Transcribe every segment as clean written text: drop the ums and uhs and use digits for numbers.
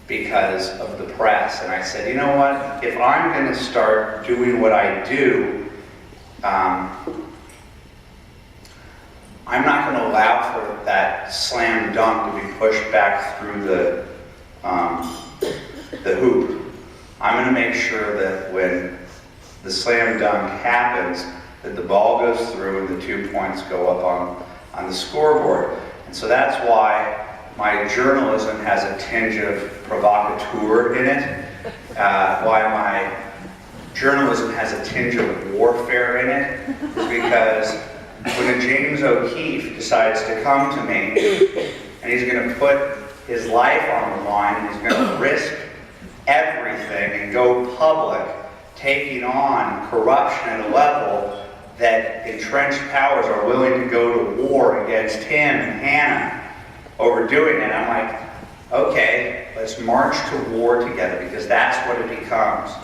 because of the press. And I said, you know what, if I'm going to start doing what I do, I'm not going to allow for that slam dunk to be pushed back through the hoop. I'm going to make sure that when the slam dunk happens, that the ball goes through and the 2 points go up on the scoreboard. And so that's why my journalism has a tinge of provocateur in it, why my journalism has a tinge of warfare in it, is because when a James O'Keefe decides to come to me, and he's going to put his life on the line, he's going to risk everything and go public, taking on corruption at a level that entrenched powers are willing to go to war against him and Hannah over doing it. I'm like, okay, let's march to war together, because that's what it becomes.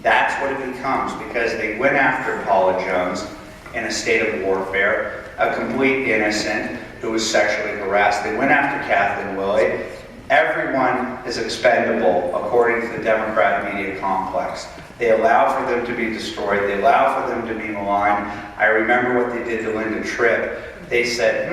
That's what it becomes, because they went after Paula Jones in a state of warfare, a complete innocent who was sexually harassed. They went after Kathleen Willey. Everyone is expendable, according to the Democrat media complex. They allow for them to be destroyed. They allow for them to be maligned. I remember what they did to Linda Tripp. They said,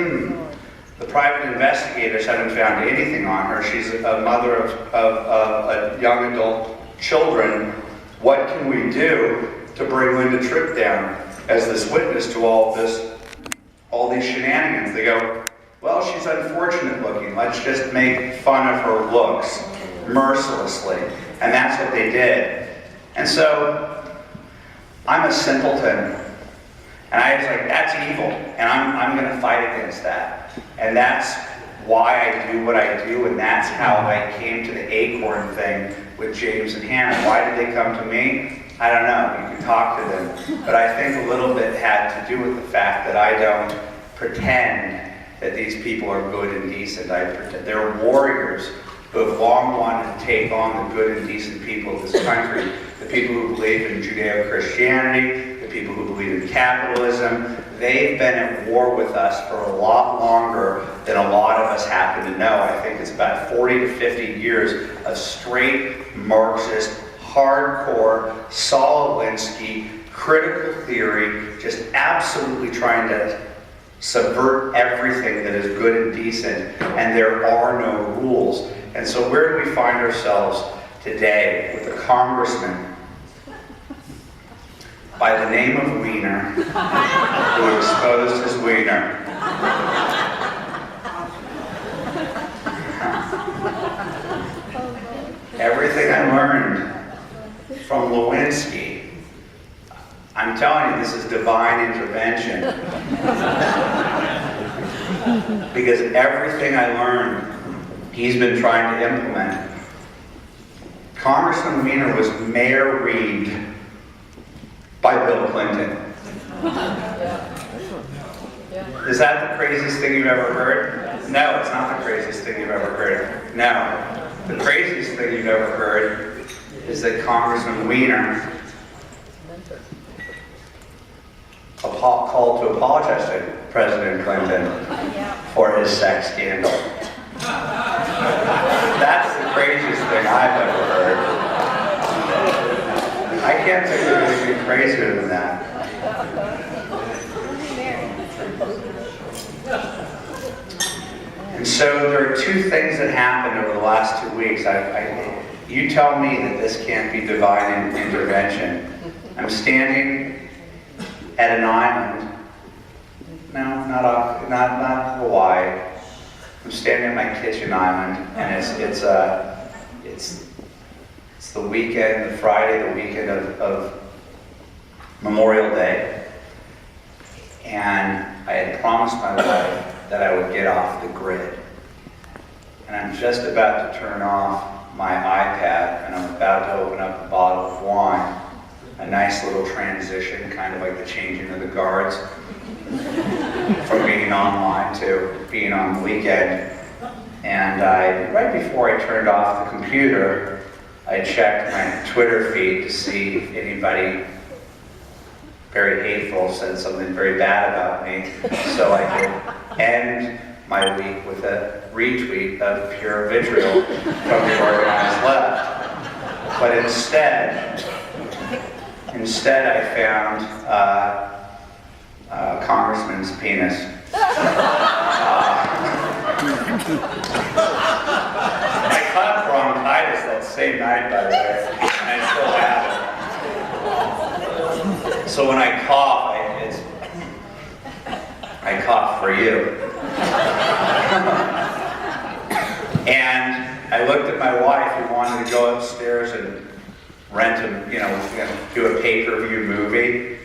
the private investigators haven't found anything on her. She's a mother of young adult children. What can we do to bring Linda Tripp down as this witness to all these shenanigans? They go, well, she's unfortunate looking. Let's just make fun of her looks mercilessly. And that's what they did. And so I'm a simpleton. And I was like, that's evil. And I'm going to fight against that. And that's why I do what I do. And that's how I came to the Acorn thing with James and Hannah. Why did they come to me? I don't know. You can talk to them. But I think a little bit had to do with the fact that I don't pretend that these people are good and decent. They're warriors who have long wanted to take on the good and decent people of this country, the people who believe in Judeo-Christianity, the people who believe in capitalism. They've been at war with us for a lot longer than a lot of us happen to know. I think it's about 40 to 50 years of straight Marxist, hardcore, Saul Alinsky, critical theory, just absolutely trying to subvert everything that is good and decent, and there are no rules. And so where do we find ourselves today with a congressman by the name of Wiener who exposed his wiener? Everything I learned from Lewinsky, I'm telling you, this is divine intervention. Because everything I learned, he's been trying to implement. Congressman Wiener was mayor-reed by Bill Clinton. Is that the craziest thing you've ever heard? No, it's not the craziest thing you've ever heard. No. The craziest thing you've ever heard is that Congressman Wiener called to apologize to President Clinton for his sex scandal. That's the craziest thing I've ever heard. I can't think of anything crazier than that. And so there are two things that happened over the last 2 weeks. You tell me that this can't be divine intervention. I'm standing at an island. No, not Hawaii. I'm standing at my kitchen island, and it's the weekend, the Friday, the weekend of Memorial Day, and I had promised my wife that I would get off the grid. And I'm just about to turn off my iPad, and I'm about to open up a bottle of wine. A nice little transition, kind of like the changing of the guards from being online to being on the weekend. And right before I turned off the computer, I checked my Twitter feed to see if anybody very hateful said something very bad about me, so I could end my week with a retweet of pure vitriol from the organized left. But instead I found a congressman's penis. I caught bronchitis that same night, by the way, and I still have it. So when I cough, I cough for you. And I looked at my wife, who wanted to go upstairs and rent a, do a pay-per-view movie,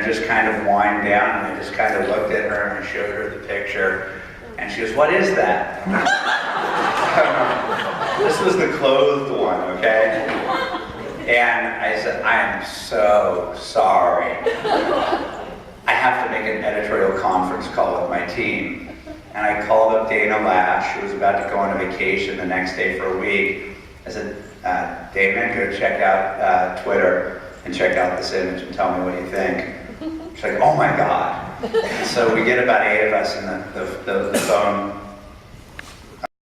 just kind of wind down, and I just kind of looked at her and I showed her the picture, and she goes, "What is that?" This was the clothed one, okay? And I said, "I am so sorry. I have to make an editorial conference call with my team." And I called up Dana Lash, who was about to go on a vacation the next day for a week. I said, "Dana, go check out Twitter and check out this image and tell me what you think." She's like, "Oh my God." So we get about 8 of us in the phone